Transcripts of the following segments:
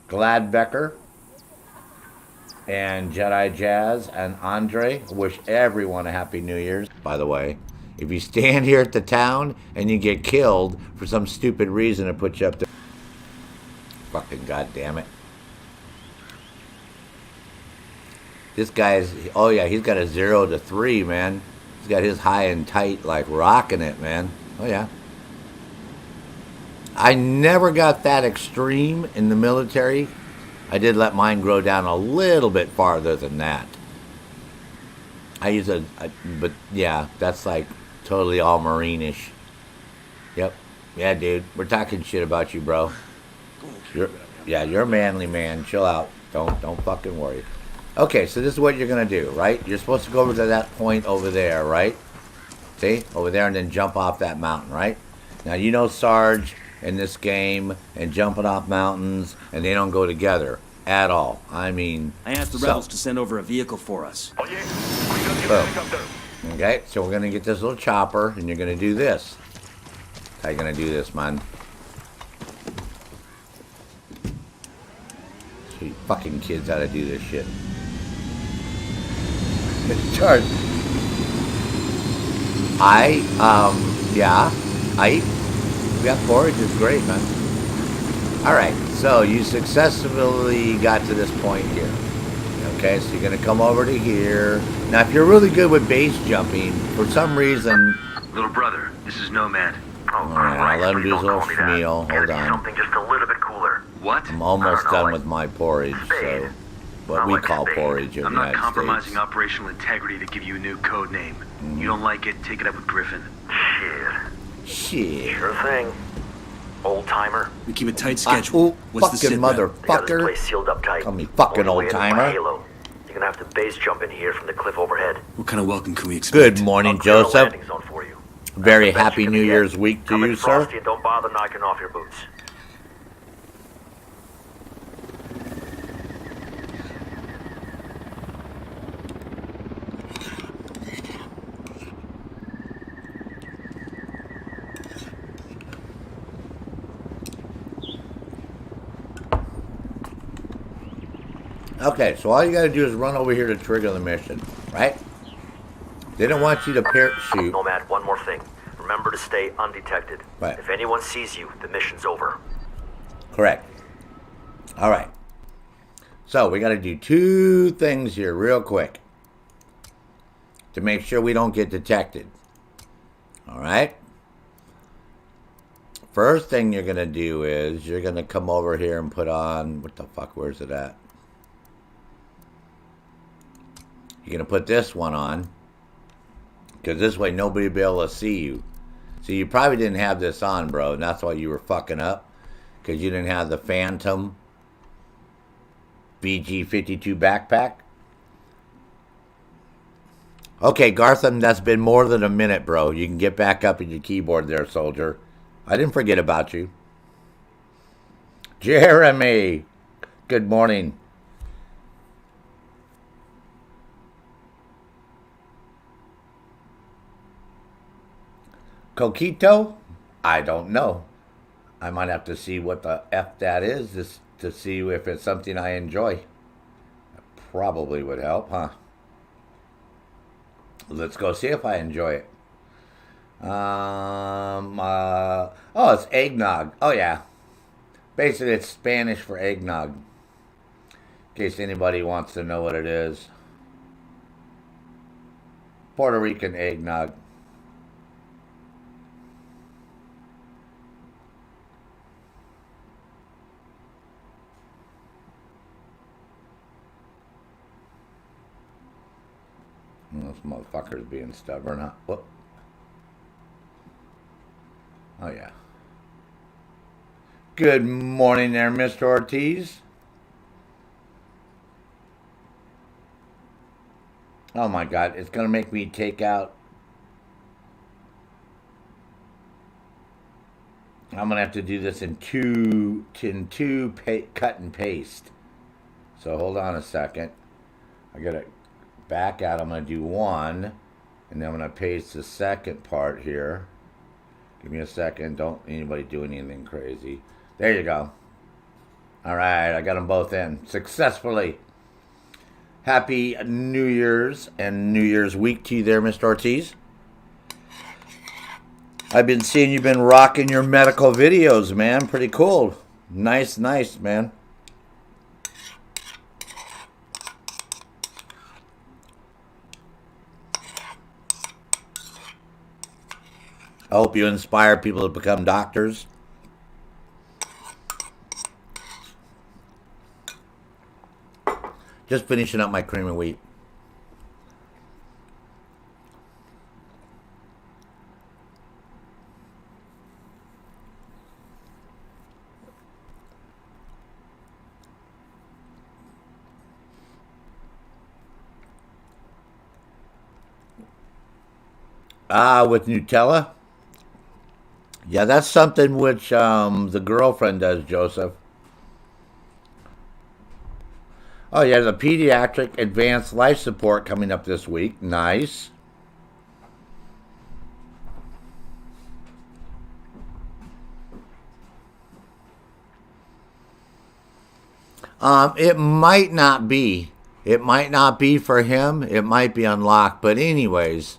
Gladbecker and Jedi Jazz and Andre. Wish everyone a happy New Year's. By the way, if you stand here at the town and you get killed for some stupid reason to put you up there, fucking goddamn it. This guy's, oh yeah, he's got a 0 to 3, man. He's got his high and tight, like rocking it, man. Oh yeah. I never got that extreme in the military. I did let mine grow down a little bit farther than that. I use but yeah, that's like totally all Marine-ish. Yep. Yeah, dude, we're talking shit about you, bro. You're a manly man. Chill out. Don't fucking worry. Okay, so this is what you're gonna do, right? You're supposed to go over to that point over there, right? See? Over there, and then jump off that mountain, right? Now, you know Sarge in this game and jumping off mountains, and they don't go together at all. I mean, I asked the rebels to send over a vehicle for us. Okay, so we're gonna get this little chopper, and you're gonna do this. How you gonna do this, man? So you fucking kids how to do this shit. Charge. We got forage, is great, man. Alright, so you successfully got to this point here. Okay, so you're going to come over to here. Now, if you're really good with base jumping, for some reason... Little brother, this is Nomad. Alright, I'll let him do his little schmeal. Hold on. Something just a little bit cooler. What? I'm almost done with my porridge, so... What we call porridge in the United States. I'm not compromising operational integrity to give you a new code name. You don't like it, take it up with Griffin. Shit. Sure thing. Old timer. We keep a tight schedule. What's the sit motherfucker? Place sealed up tight. Call me fucking old timer. You're gonna have to base jump in here from the cliff overhead. What kind of welcome can we expect? Good morning, Joseph. Very happy New Year's week to you, sir. And don't bother knocking off your boots. Okay, so all you gotta do is run over here to trigger the mission, right? They don't want you to parachute. Nomad, one more thing. Remember to stay undetected. Right. If anyone sees you, the mission's over. Correct. All right. So we gotta do 2 things here real quick to make sure we don't get detected. All right? First thing you're gonna do is you're gonna come over here and put on, what the fuck, where's it at? You're going to put this one on, because this way nobody will be able to see you. So you probably didn't have this on, bro, and that's why you were fucking up, because you didn't have the Phantom BG-52 backpack. Okay, Gartham, that's been more than a minute, bro. You can get back up in your keyboard there, soldier. I didn't forget about you. Jeremy, good morning. Coquito? I don't know. I might have to see what the F that is just to see if it's something I enjoy. That probably would help, huh? Let's go see if I enjoy it. Oh, it's eggnog. Oh, yeah. Basically, it's Spanish for eggnog. In case anybody wants to know what it is. Puerto Rican eggnog. motherfucker's being stubborn, huh? Whoop. Oh, yeah. Good morning there, Mr. Ortiz. Oh, my God. It's going to make me take out... I'm going to have to do this in two cut and paste. So hold on a second. I got to back out. I'm going to do one. And then I'm going to paste the second part here. Give me a second. Don't anybody do anything crazy. There you go. All right. I got them both in successfully. Happy New Year's and New Year's week to you there, Mr. Ortiz. I've been seeing you've been rocking your medical videos, man. Pretty cool. Nice, man. I hope you inspire people to become doctors. Just finishing up my cream of wheat. With Nutella? Yeah, that's something which the girlfriend does, Joseph. Oh, yeah, the pediatric advanced life support coming up this week. Nice. It might not be. It might not be for him. It might be unlocked. But anyways,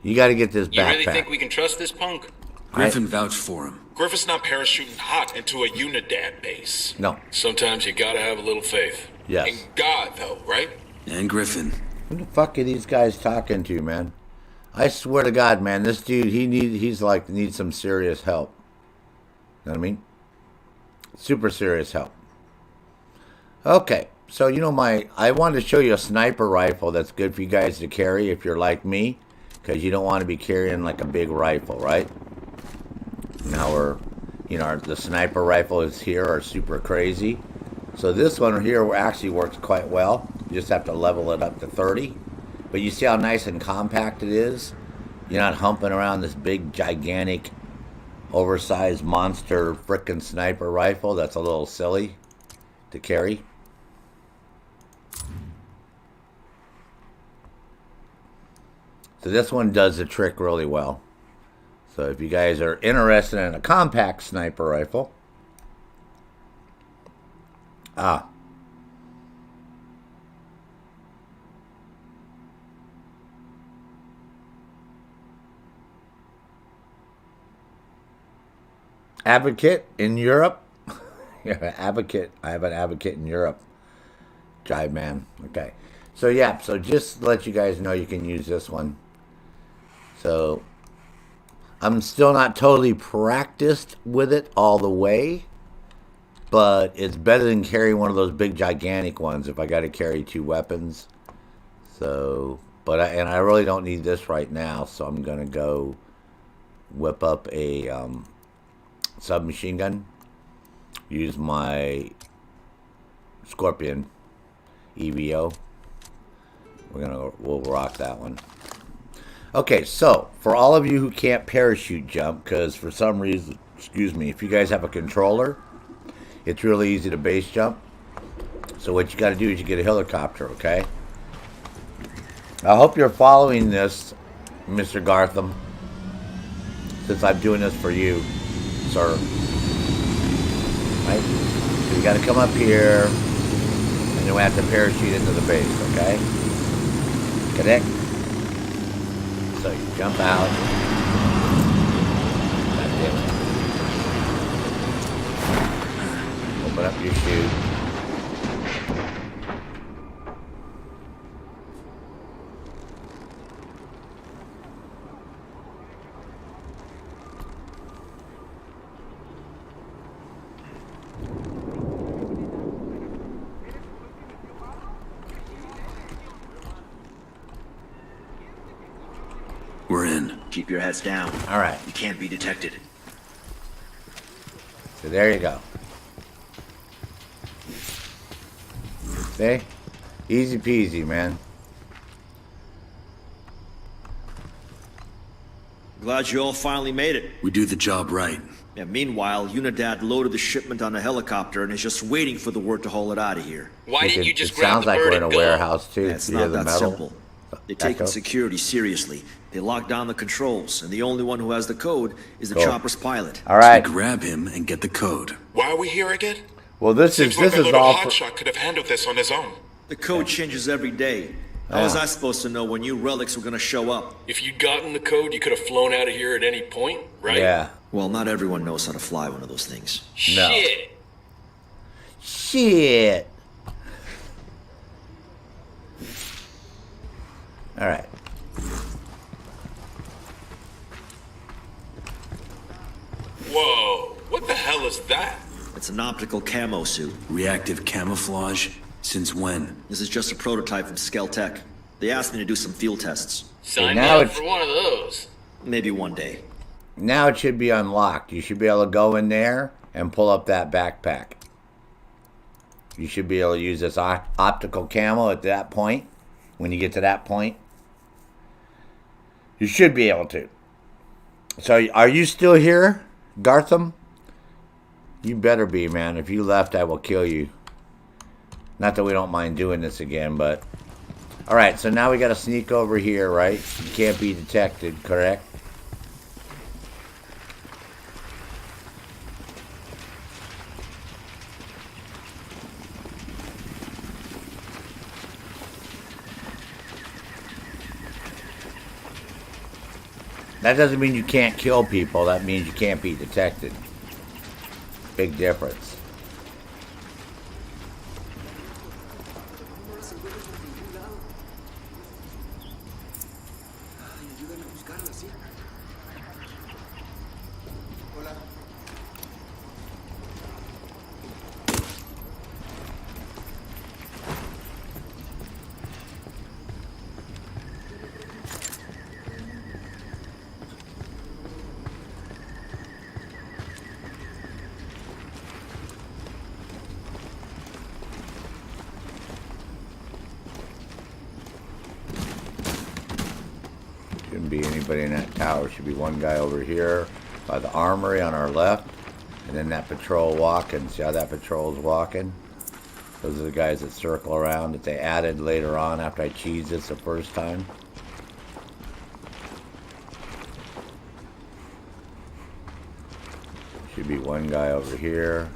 you got to get this backpack. You really think we can trust this punk? Griffin vouched for him. Griffith's not parachuting hot into a Unidad base. No. Sometimes you gotta have a little faith. Yes. In God, though, right? And Griffin. Who the fuck are these guys talking to, man? I swear to God, man, this dude, he's like needs some serious help. You know what I mean? Super serious help. Okay, so you know I wanted to show you a sniper rifle that's good for you guys to carry if you're like me, because you don't want to be carrying like a big rifle, right? Now the sniper rifles here are super crazy. So this one here actually works quite well. You just have to level it up to 30. But you see how nice and compact it is? You're not humping around this big, gigantic, oversized monster frickin' sniper rifle. That's a little silly to carry. So this one does the trick really well. So if you guys are interested in a compact sniper rifle, advocate in Europe. Yeah, advocate. I have an advocate in Europe. Jive man. Okay. So yeah, so just to let you guys know you can use this one. So I'm still not totally practiced with it all the way, but it's better than carrying one of those big gigantic ones if I got to carry two weapons. So, I really don't need this right now, so I'm gonna go whip up a submachine gun. Use my Scorpion EVO. We'll rock that one. Okay, so for all of you who can't parachute jump, because for some reason, if you guys have a controller, it's really easy to base jump. So what you got to do is you get a helicopter, okay? I hope you're following this, Mr. Gartham, since I'm doing this for you, sir. Right? So you got to come up here, and then we have to parachute into the base, okay? Connect. So you jump out. God damn it. Open up your chute. Keep your heads down. All right. You can't be detected. So there you go. See? Easy peasy, man. Glad you all finally made it. We do the job right. Yeah, meanwhile, Unidad loaded the shipment on a helicopter and is just waiting for the word to haul it out of here. Why didn't you just it grab sounds the like bird we're in a and go? warehouse too. Yeah, it's You hear not the that metal simple. They take echo? security seriously. They lock down the controls, and the only one who has the code is the Cool. chopper's pilot. All right. We grab him and get the code. Why are we here again? Well, this Seems is like a little all. For, hotshot could have handled this on his own. The code changes every day. How was I supposed to know when new relics were gonna show up? If you'd gotten the code, you could have flown out of here at any point, right? yeah. Well, not everyone knows how to fly one of those things. No. Shit. Shit. All right. Whoa, what the hell is that? It's an optical camo suit. Reactive camouflage? Since when? This is just a prototype from Skeltech. They asked me to do some field tests. Sign me now up it's- for one of those. Maybe one day. Now it should be unlocked. You should be able to go in there and pull up that backpack. You should be able to use this optical camo at that point. When you get to that point, you should be able to. So, are you still here, Gartham? You better be, man. If you left, I will kill you. Not that we don't mind doing this again, but... Alright, so now we got to sneak over here, right? You can't be detected, correct? That doesn't mean you can't kill people. That means you can't be detected. Big difference. Shouldn't be anybody in that tower. Should be one guy over here by the armory on our left. And then that patrol walking. See how that patrol's walking? Those are the guys that circle around that they added later on after I cheesed this the first time. Should be one guy over here.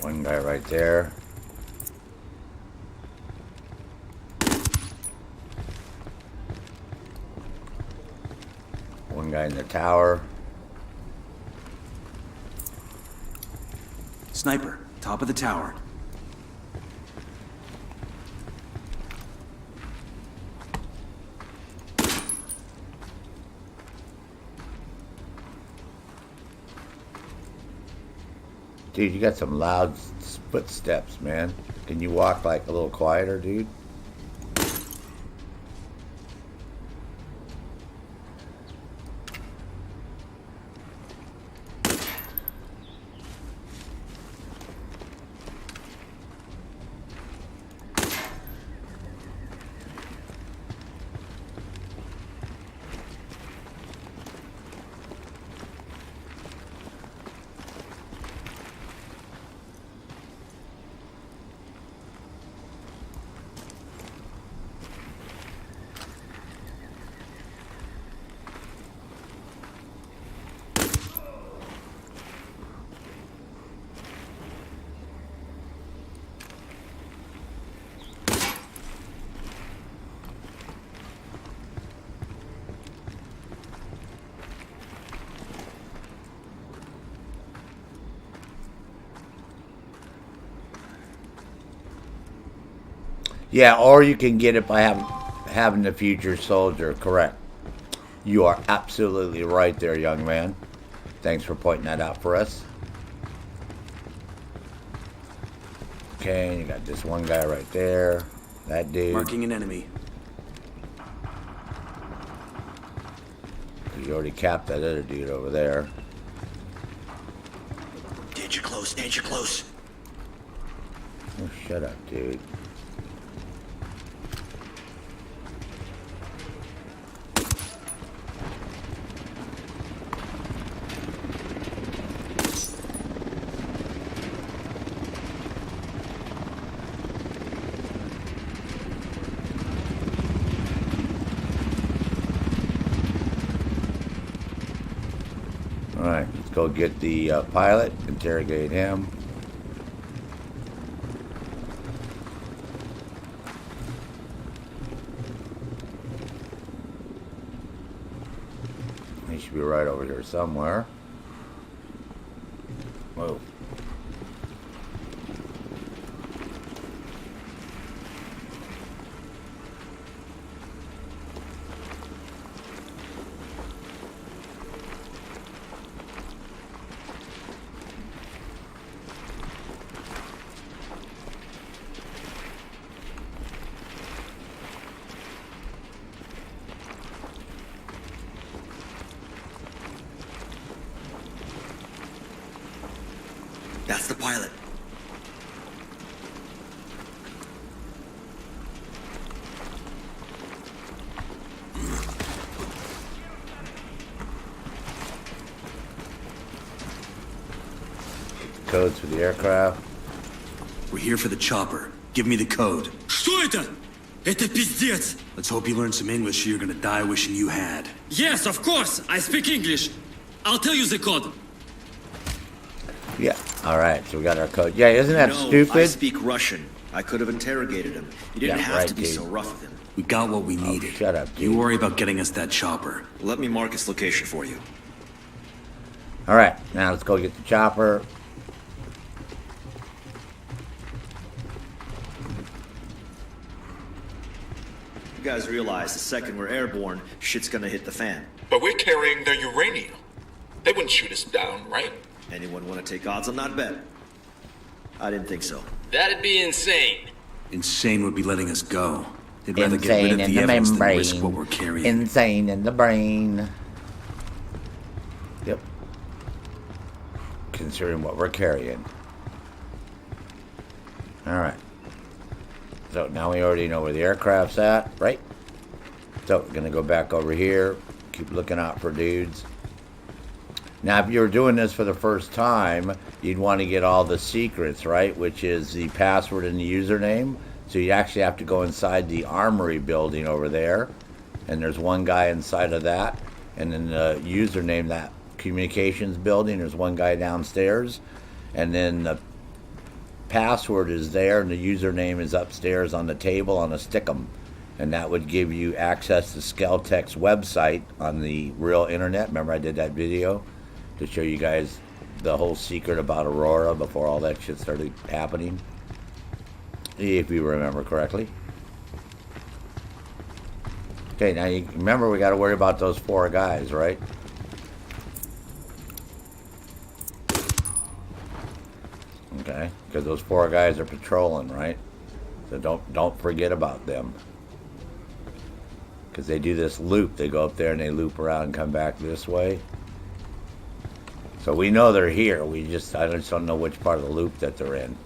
One guy right there. One guy in the tower. Sniper, top of the tower. Dude, you got some loud footsteps, man. Can you walk like a little quieter, dude? Yeah, or you can get it by having the future soldier, correct. You are absolutely right there, young man. Thanks for pointing that out for us. Okay, you got this one guy right there. That dude. Marking an enemy. You already capped that other dude over there. Danger close, danger close. Oh, shut up, dude. Alright, let's go get the pilot, interrogate him. He should be right over here somewhere. Whoa. That's the pilot. Codes for the aircraft. We're here for the chopper. Give me the code. Что это? Это пиздец! Let's hope you learn some English or you're gonna die wishing you had. Yes, of course, I speak English. I'll tell you the code. Yeah. Alright, so we got our code. Yeah, isn't that No, I stupid? speak Russian. I could have interrogated him. You didn't Yeah, have right, to be dude. so rough with him. We got what we needed. shut up, dude. You worry about getting us that chopper. Let me mark its location for you. Alright, now let's go get the chopper. You guys realize the second we're airborne, shit's gonna hit the fan. But we're carrying their uranium. They wouldn't shoot us down, right? Anyone want to take odds on that bet? I didn't think so. That'd be insane. Insane would be letting us go. They'd rather get rid Insane of in the the evidence than risk membrane. what we're carrying. Insane in the brain. Yep. Considering what we're carrying. Alright. So now we already know where the aircraft's at, right? So we're gonna go back over here. Keep looking out for dudes. Now if you're doing this for the first time, you'd want to get all the secrets, right? Which is the password and the username. So you actually have to go inside the armory building over there. And there's one guy inside of that. And then the username, that communications building, there's one guy downstairs. And then the password is there and the username is upstairs on the table on a stickum. And that would give you access to Skeltech's website on the real internet. Remember I did that video to show you guys the whole secret about Aurora before all that shit started happening? If you remember correctly. Okay, now you remember we got to worry about those 4 guys, right? Okay, because those 4 guys are patrolling, right? So don't forget about them. Because they do this loop. They go up there and they loop around and come back this way. So we know they're here. I just don't know which part of the loop that they're in.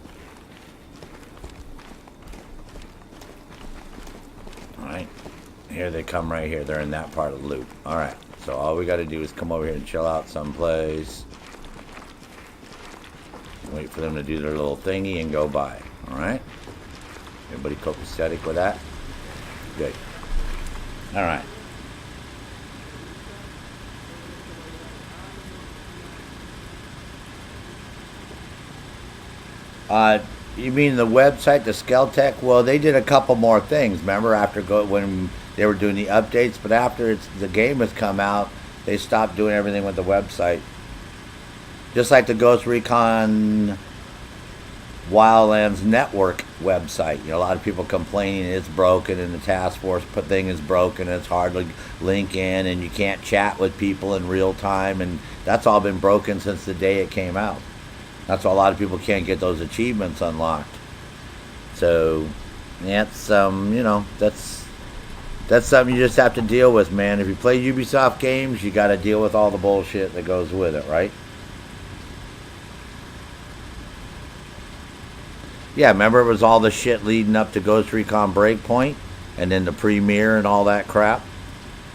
Alright. Here they come right here. They're in that part of the loop. Alright. So all we got to do is come over here and chill out someplace. Wait for them to do their little thingy and go by. Alright. Everybody copacetic with that? Good. Alright. You mean the website, the Skeltech? Well, they did a couple more things. Remember, when they were doing the updates, but after the game has come out, they stopped doing everything with the website. Just like the Ghost Recon Wildlands network website. You know, a lot of people complaining it's broken and the task force thing is broken and it's hard to link in and you can't chat with people in real time, and that's all been broken since the day it came out. That's why a lot of people can't get those achievements unlocked. So that's you know, that's something you just have to deal with, man. If you play Ubisoft games, you got to deal with all the bullshit that goes with it, right? Yeah, remember it was all the shit leading up to Ghost Recon Breakpoint and then the premiere and all that crap?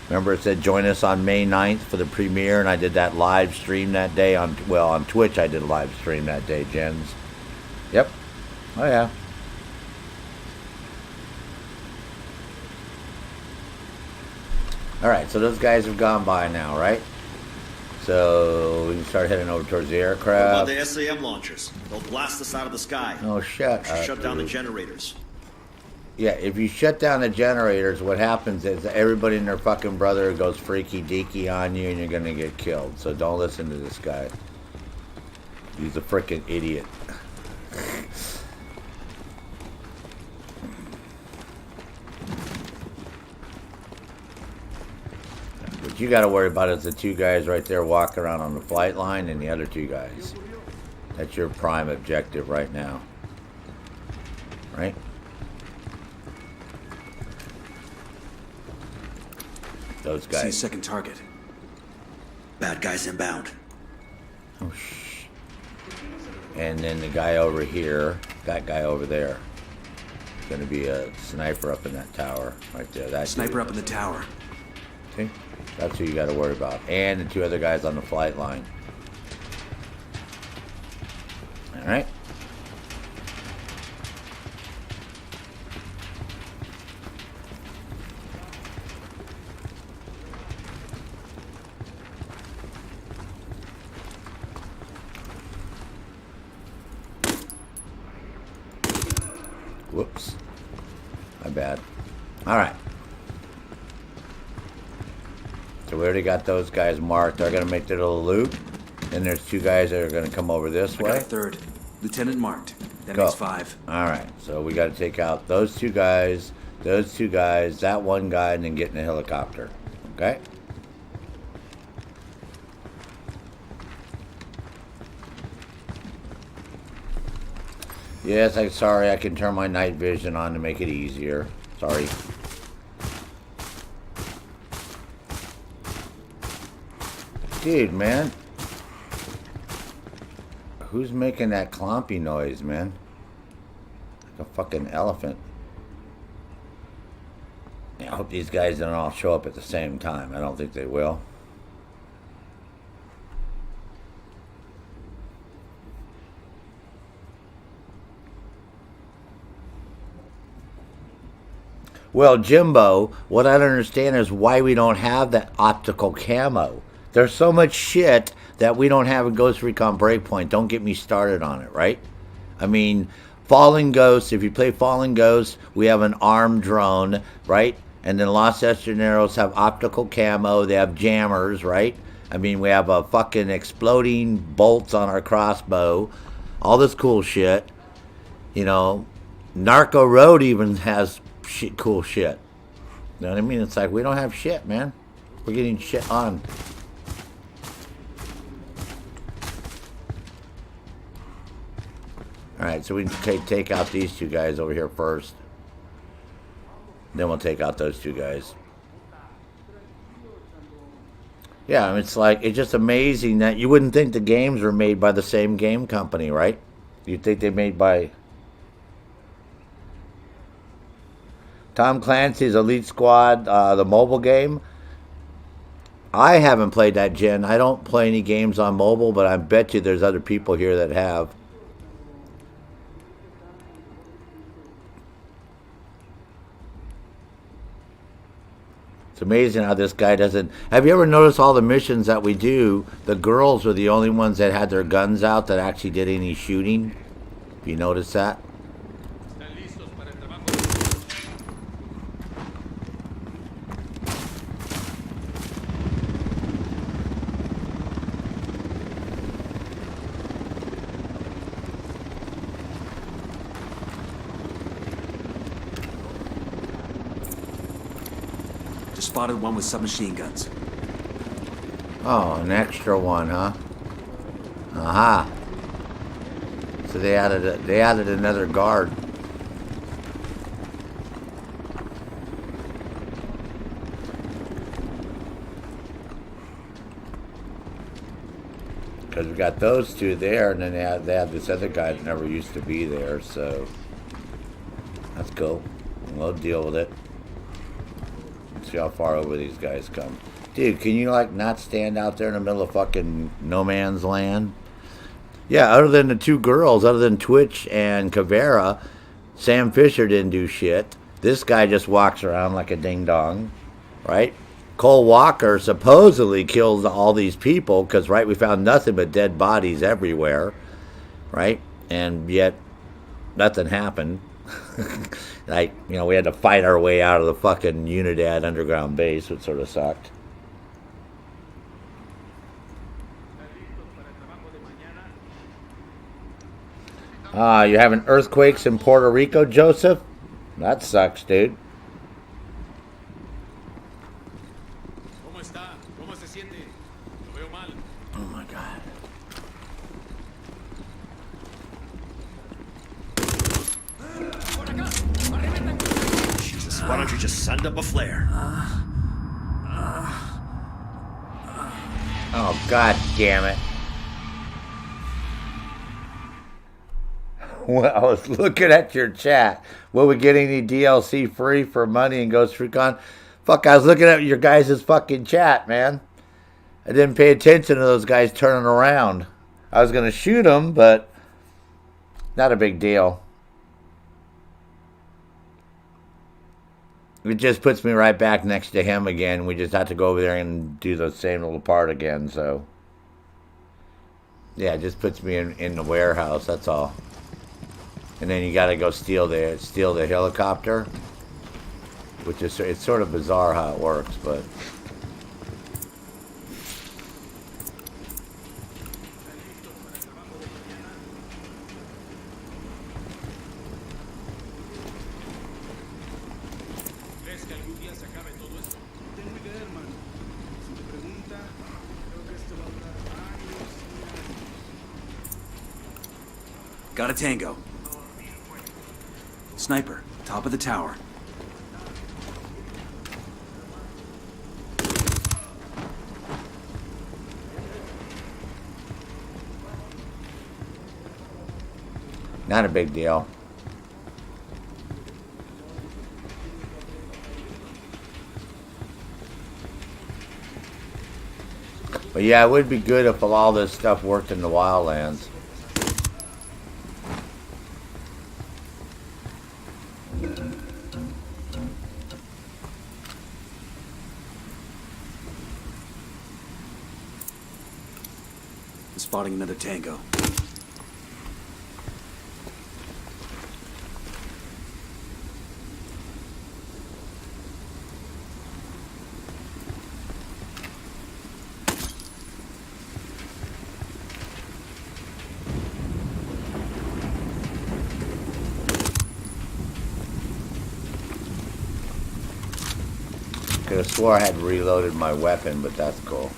Remember it said join us on May 9th for the premiere, and I did that live stream that day on Twitch. I did a live stream that day, Jens. Yep. Oh, yeah. Alright, so those guys have gone by now, right? So we can start heading over towards the aircraft. What about the SAM launchers? They'll blast us out of the sky. Oh, shut up. Shut down the generators. Yeah, if you shut down the generators, what happens is everybody and their fucking brother goes freaky deaky on you and you're gonna get killed. So don't listen to this guy. He's a freaking idiot. What you gotta worry about is the two guys right there walking around on the flight line and the other two guys. That's your prime objective right now. Right? Those guys. See a second target. Bad guys inbound. Oh, shh. And then the guy over here, that guy over there, is going to be a sniper up in that tower right there. That Sniper dude. up in the tower. See? That's who you got to worry about. And the two other guys on the flight line. All right. Whoops. My bad. Alright. So we already got those guys marked. They're going to make their little loop. And there's two guys that are going to come over this way. I got a third. Lieutenant marked. That Go. makes 5. Alright. So we got to take out those two guys, that one guy, and then get in the helicopter. Okay? Yes, I'm sorry. I can turn my night vision on to make it easier. Sorry. Dude, man. Who's making that clompy noise, man? Like a fucking elephant. Yeah, I hope these guys don't all show up at the same time. I don't think they will. Well, Jimbo, what I don't understand is why we don't have that optical camo. There's so much shit that we don't have in Ghost Recon Breakpoint. Don't get me started on it, right? I mean, Fallen Ghost, if you play Fallen Ghost, we have an armed drone, right? And then Los Estreneros have optical camo. They have jammers, right? I mean, we have a fucking exploding bolts on our crossbow. All this cool shit. You know, Narco Road even has cool shit. You know what I mean? It's like we don't have shit, man. We're getting shit on. Alright, so we can take out these two guys over here first. Then we'll take out those two guys. Yeah, it's like, it's just amazing that you wouldn't think the games were made by the same game company, right? You'd think they're made by Tom Clancy's Elite Squad, the mobile game. I haven't played that, Jen. I don't play any games on mobile, but I bet you there's other people here that have. It's amazing how this guy doesn't... Have you ever noticed all the missions that we do, the girls were the only ones that had their guns out that actually did any shooting? Have you noticed that? Just spotted one with submachine guns. Oh, an extra one, huh? Aha. So they added another guard. Because we got those two there, and then they have this other guy that never used to be there, so that's cool. We'll deal with it. See how far over these guys come. Dude, can you like not stand out there in the middle of fucking no man's land? Yeah, other than the two girls, other than Twitch and Caveira, Sam Fisher didn't do shit. This guy just walks around like a ding dong, right? Cole Walker supposedly kills all these people because, right, we found nothing but dead bodies everywhere, right? And yet nothing happened. Like, you know, we had to fight our way out of the fucking Unidad underground base, which sort of sucked. You having earthquakes in Puerto Rico, Joseph? That sucks, dude. Oh my god. Jesus, why don't you just send up a flare? Oh god damn it. Well, I was looking at your chat. Will we get any DLC free for money in Ghost Recon? Fuck, I was looking at your guys' fucking chat, man. I didn't pay attention to those guys turning around. I was going to shoot them, but not a big deal. It just puts me right back next to him again. We just have to go over there and do the same little part again, so. Yeah, it just puts me in the warehouse, that's all. And then you got to go steal the helicopter, which is, it's sort of bizarre how it works, but Got a tango. Sniper, top of the tower. not a big deal. But yeah, it would be good if all this stuff worked in the Wildlands. Spotting another tango. Could have swore I had reloaded my weapon, but that's cool.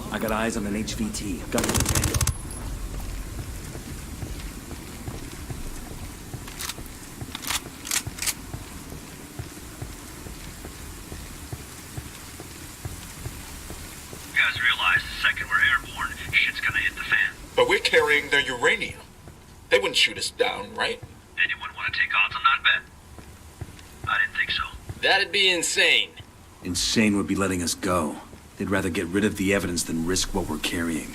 I got eyes on an HVT. Got another tango. You guys realize the second we're airborne, shit's gonna hit the fan. But we're carrying their uranium. They wouldn't shoot us down, right? Anyone want to take odds on that bet? I didn't think so. That'd be insane. Insane would be letting us go. They'd rather get rid of the evidence than risk what we're carrying.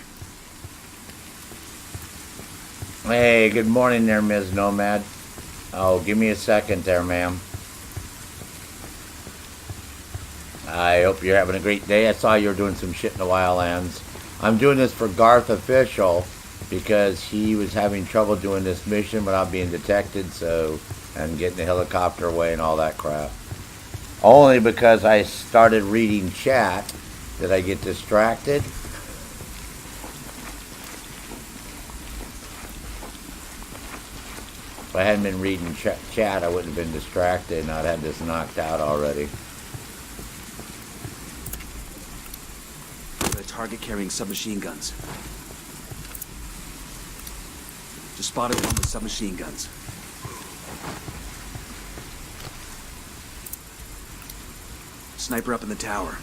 Hey, good morning there, Ms. Nomad. Oh, give me a second there, ma'am. I hope you're having a great day. I saw you were doing some shit in the Wildlands. I'm doing this for Garth Official because he was having trouble doing this mission without being detected, so, and getting the helicopter away and all that crap. Only because I started reading chat did I get distracted. If I hadn't been reading chat, I wouldn't have been distracted, and I'd had this knocked out already. A target carrying submachine guns. Just spotted one with submachine guns. Sniper up in the tower.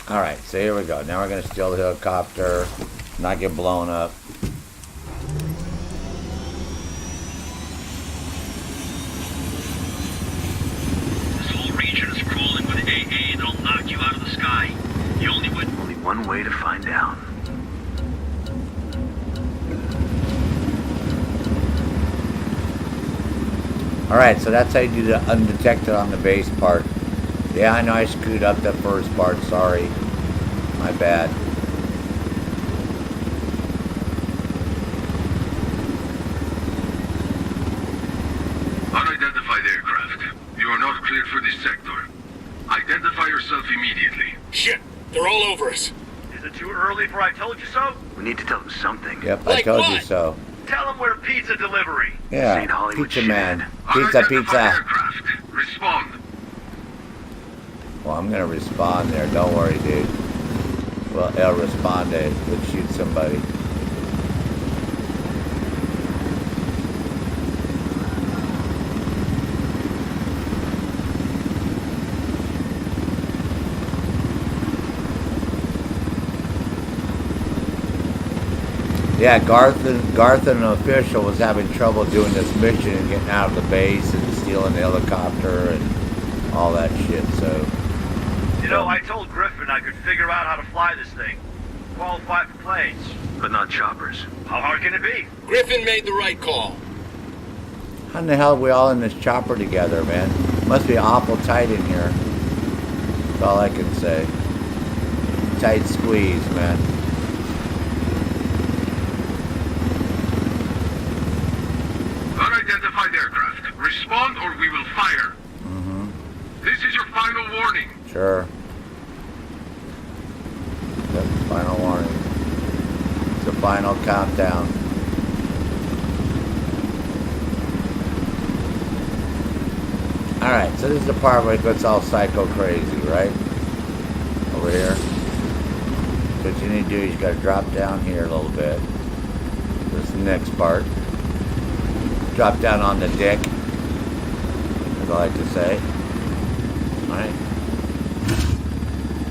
Alright, so here we go. Now we're going to steal the helicopter, not get blown up. This whole region is crawling with AA that'll knock you out of the sky. Only one way to find out. Alright, so that's how you do the undetected on the base part. Yeah, I know I screwed up that first part, sorry. My bad. Unidentified aircraft. You are not cleared for this sector. Identify yourself immediately. Shit, they're all over us. Is it too early for I told you so? We need to tell them something. Yep, I Like told you what? so. Tell them we're pizza delivery. Yeah, St. Hollywood pizza shit. man. Pizza, Unidentified pizza. aircraft. Respond. Well, I'm gonna respond there. Don't worry, dude. Well, El Responde would shoot somebody. Yeah, Garth and an official was having trouble doing this mission and getting out of the base and stealing the helicopter and all that shit, so... You know, I told Griffin I could figure out how to fly this thing. Qualify for planes. But not choppers. How hard can it be? Griffin made the right call. How in the hell are we all in this chopper together, man? Must be awful tight in here. That's all I can say. Tight squeeze, man. Unidentified aircraft. Respond or we will fire. Mm-hmm. This is your final warning. Sure. That's the final warning. It's the final countdown. Alright, so this is the part where it gets all psycho crazy, right? Over here. So what you need to do is you gotta drop down here a little bit. This is the next part. Drop down on the dick, as I like to say. Alright.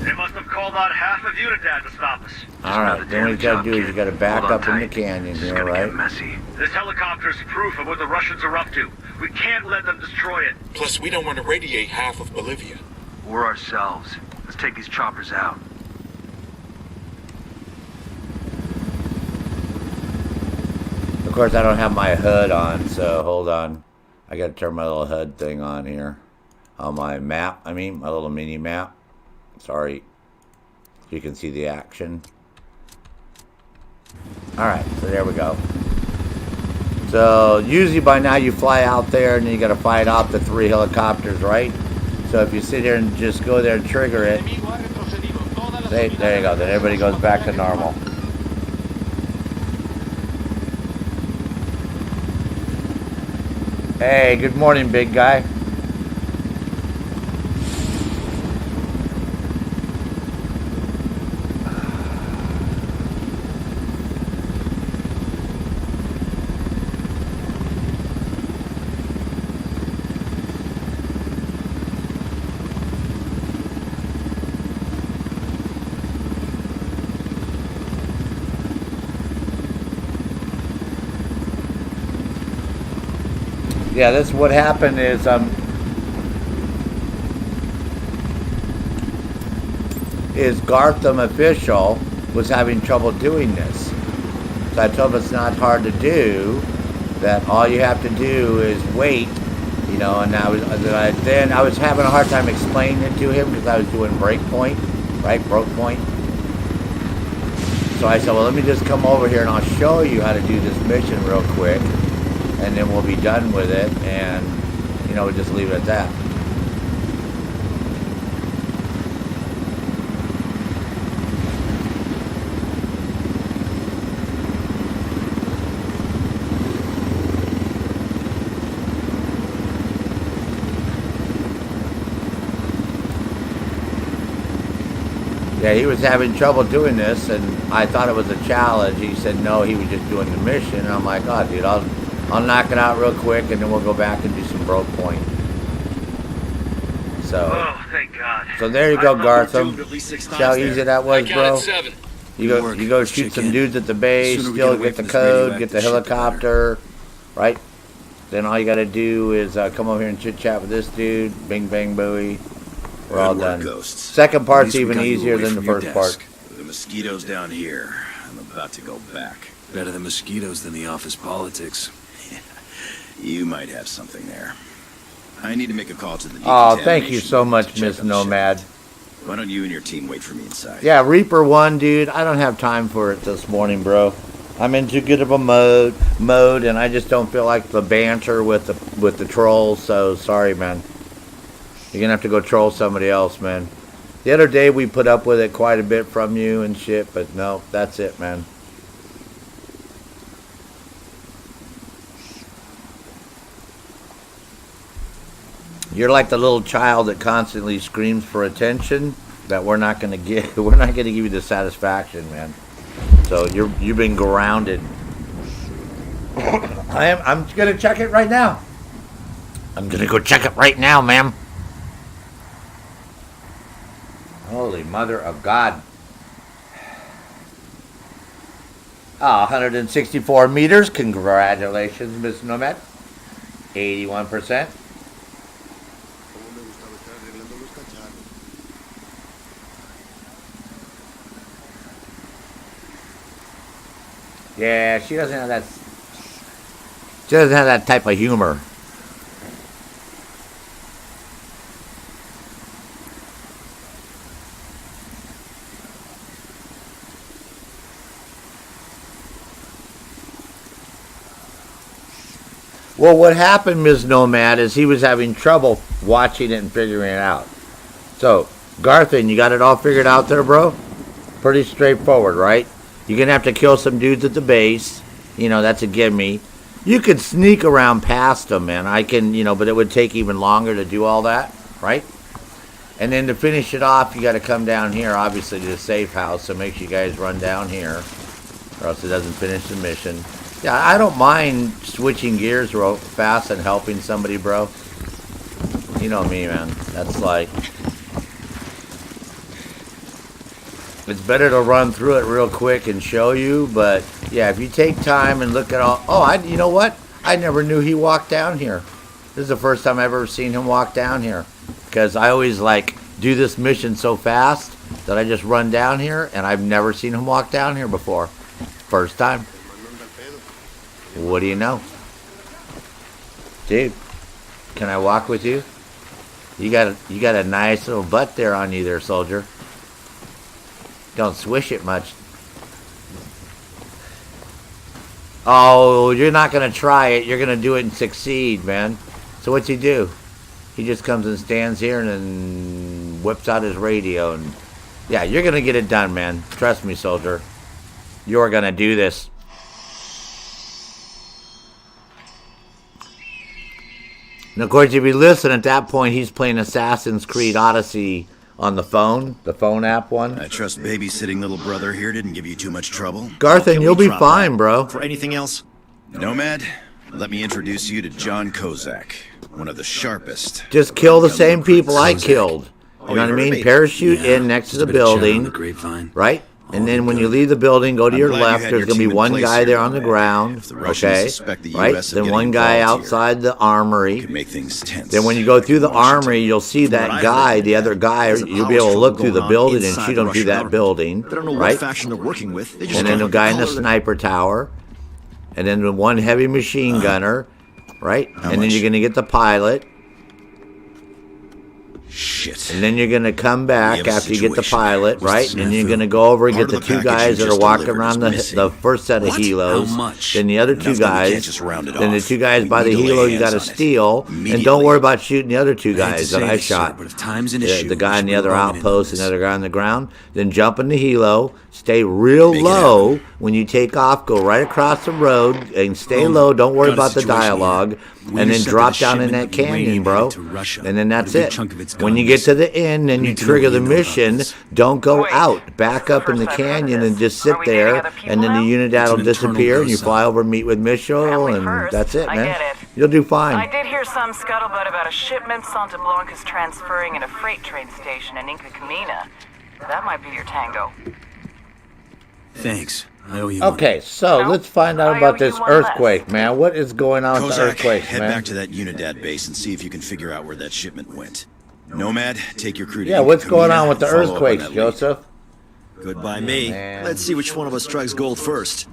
They must have called out half of Unidad to stop us. Alright, then what you gotta do is you gotta back Hold on up in the tight. canyon This is here, gonna right? get messy. This helicopter's proof of what the Russians are up to. We can't let them destroy it. Plus, we don't want to radiate half of Bolivia. We're ourselves. Let's take these choppers out. Of course, I don't have my HUD on, so hold on. I gotta turn my little HUD thing on here. On my map, I mean, my little mini map. Sorry. You can see the action. Alright, so there we go. So, usually by now you fly out there and then you gotta fight off the 3 helicopters, right? So if you sit here and just go there and trigger it, see, there you go, then everybody goes back to normal. Hey, good morning, big guy. Yeah, that's what happened is Gartham official was having trouble doing this. So I told him it's not hard to do, that all you have to do is wait, you know, and then I was having a hard time explaining it to him because I was doing breakpoint, right, broke point. So I said, well, let me just come over here and I'll show you how to do this mission real quick, and then we'll be done with it, and, you know, we'll just leave it at that. Yeah, he was having trouble doing this, and I thought it was a challenge. He said no, he was just doing the mission. And I'm like, oh, dude, I'll knock it out real quick, and then we'll go back and do some broke point. So, Oh, thank God. so there you go, Gartham. At least 6 See how times easy there. that I was, bro? counted 7. You go shoot some dudes at the base, Sooner we still get away get the from this code, radioactive get the shit, the better. helicopter, right? Then all you got to do is come over here and chit chat with this dude. Bing, bang, booey. We're all Good work, done. Ghosts. Second At part's least we even got you easier away than the from your first part. desk. The mosquitoes down here. I'm about to go back. Better the mosquitoes than the office politics. You might have something there. I need to make a call to the Oh, thank you decontamination so unit much, to check Miss on the Nomad. shipment. Why don't you and your team wait for me inside? Yeah, Reaper 1, dude. I don't have time for it this morning, bro. I'm in too good of a mode, and I just don't feel like the banter with the trolls. So sorry, man. You're gonna have to go troll somebody else, man. The other day we put up with it quite a bit from you and shit, but no, that's it, man. You're like the little child that constantly screams for attention that we're not gonna give. We're not gonna give you the satisfaction, man. So you've been grounded. I'm gonna check it right now. I'm gonna go check it right now, ma'am. Holy mother of God. 164 meters. Congratulations, Miss Nomad. 81%. Yeah, she doesn't have that. She doesn't have that type of humor. Well, what happened, Ms. Nomad, is he was having trouble watching it and figuring it out. So, Garthan, you got it all figured out there, bro? Pretty straightforward, right? You're going to have to kill some dudes at the base. You know, that's a gimme. You could sneak around past them, man. I can, you know, but it would take even longer to do all that, right? And then to finish it off, you got to come down here, obviously, to the safe house. So make sure you guys run down here, or else it doesn't finish the mission. Yeah, I don't mind switching gears real fast and helping somebody, bro. You know me, man. That's like... It's better to run through it real quick and show you, but yeah, if you take time and look at all... Oh, you know what? I never knew he walked down here. This is the first time I've ever seen him walk down here. Because I always, like, do this mission so fast that I just run down here, and I've never seen him walk down here before. First time. What do you know? Dude, can I walk with you? You got a nice little butt there on you there, soldier. Don't swish it much. Oh, you're not going to try it. You're going to do it and succeed, man. So what's he do? He just comes and stands here and then whips out his radio. And yeah, you're going to get it done, man. Trust me, soldier. You're going to do this. And of course, if you listen at that point, he's playing Assassin's Creed Odyssey on the phone app one. I trust babysitting little brother here didn't give you too much trouble. Garthan, you'll be fine, bro. For anything else? Nomad, let me introduce you to John Kozak, one of the sharpest. Just kill the same people I killed. You know what I mean? Parachute Yeah, in next to just the a bit of chat on building, the grapevine. right? And then when you leave the building, go to your glad you left. had There's your going to be team in one place guy here, there on the Nomad. ground. If the Russians Okay, suspect the right? US of Then getting one guy involved here, outside the armory. could make things tense. Then when you go through the Washington. armory, you'll see From what that I guy, heard, the other guy. there's a You'll power be able to struggle look through the going on building and inside shoot the him through Russian that government. building, They don't know what right? faction they're working with. They just And then care the about guy in the color. sniper tower. And then the one heavy machine gunner, right? How And then much? you're going to get the pilot. Shit. And then you're going to come We back have a after you get the situation. pilot, What's right? the And you're snafu? going to go over and Part get of the the two package guys you that are just walking delivered around is the missing. first set of What? helos. How much? Then the other Enough two that we can't guys. just round it Then the off. two guys We by the need to lay helo you got to hands on it. steal. And don't Immediately. worry about shooting the other two I hate to guys that say I this, sir, shot. but if time's an The issue, guy we in the should other be rolling into outpost and this. the other guy on the ground. Then jump in the helo. Stay real Make it low. happen. When you take off, go right across the road and stay Roman, low. Don't worry got a about the situation here. dialogue. We And then intercepted drop a down in shipment that of canyon, uranium bro. headed to Russia, And then with a that's big it. chunk of it's When gone you get to missing. the end and We you need to know trigger what the you know about mission, this. don't go Wait, out. Back this is the up in the first I've heard of canyon this. and just Are sit we dating there. other people And then the now? Unidad It's will an internal disappear and you ghost fly hunt. over and meet with Mitchell. Family And first. that's it, I man. get it. You'll do I fine. did hear some scuttlebutt about a shipment Santa Blanca's transferring at a freight train station in Inca Camina. That might be your tango. Thanks. I owe you one. Okay, so No, let's find out I about owe this you one earthquake, less. man. What is going on with the Kozak, earthquakes, head man? back to that Unidad base and see if you can figure out where that shipment went. Nomad, take your crew to Yeah, Inca what's going Camina on with the and follow up on earthquakes, that lead. Joseph? Good by me. man. Let's see which one of us strikes gold first.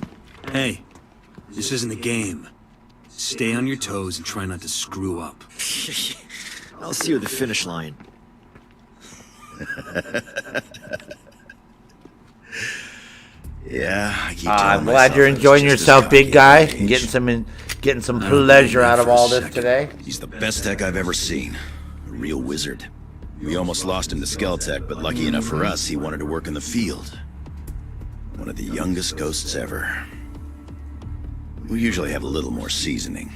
Hey, this isn't a game. Stay on your toes and try not to screw up. I'll see you at the finish line. Yeah, I keep telling I'm glad myself you're I was enjoying just as yourself, cocky big at guy, that and age. getting some I don't pleasure believe out that of for a all this second. today. He's the best tech I've ever seen. A real wizard. We almost lost him to Skeltech, but lucky enough for us, he wanted to work in the field. One of the youngest ghosts ever. We usually have a little more seasoning.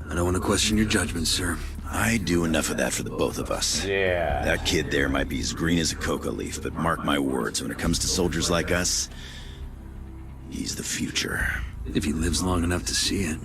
I don't want to question your judgment, sir. I do enough of that for the both of us. Yeah. That kid there might be as green as a cocoa leaf, but mark my words, when it comes to soldiers like us, he's the future. If he lives long enough to see it.